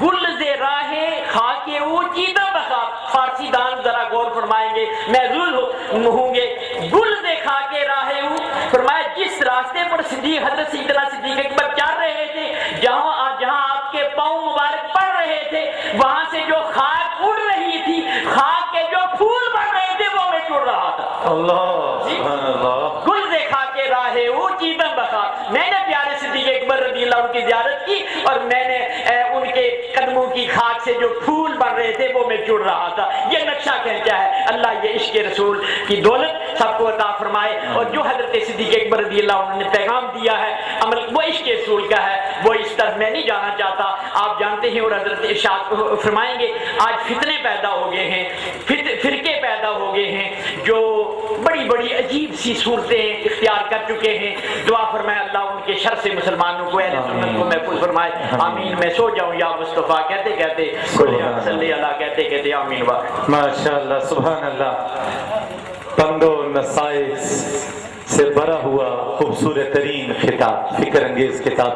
گل ز راہ خاک او چیدم بخواب. فارسی دان ذرا غور فرمائیں گے، محظوظ ہوں گے. گل ز خاک راہ او، فرمایا جس راستے پر صدیق حضرت سیدنا صدیق اکبر چل رہے تھے، جہاں آپ کے پاؤں مبارک پڑ رہے تھے، وہاں سے جو خاک اڑ رہی تھی، خاک کے جو پھول بڑھ رہے تھے وہ میں چڑ رہا تھا. اللہ سبحان اللہ. گل دیکھا کے راہ او چیدم بخا. میں نے پیارے صدیق اکبر رضی اللہ عنہ کی زیارت کی اور میں نے ان کے قدموں کی خاک سے جو پھول بن رہے تھے وہ میں چڑ رہا تھا. یہ نقشہ کہتا ہے. اللہ یہ عشق رسول کی دولت سب کو عطا فرمائے. اور جو حضرت صدیق اکبر رضی اللہ عنہ نے پیغام دیا ہے عمل وہ عشق رسول کا ہے. وہ اس طرح میں نہیں جانا چاہتا. آپ جانتے ہیں اور حضرت ارشاد فرمائیں گے آج فتنے پیدا ہو گئے ہیں، فرقے پیدا ہو گئے ہیں جو بڑی بڑی عجیب سی صورتیں اختیار کر چکے ہیں. دعا فرمائے اللہ ان کے شر سے مسلمانوں کو اہل سنت کو محفوظ فرمائے. آمین. میں سو جاؤں یا مصطفیٰ کہتے کہتے صلی اللہ کہتے کہتے آمین. ماشاءاللہ سبحان اللہ. پند و نصائص سے بھرا ہوا خوبصورت ترین خطاب، فکر انگیز خطاب.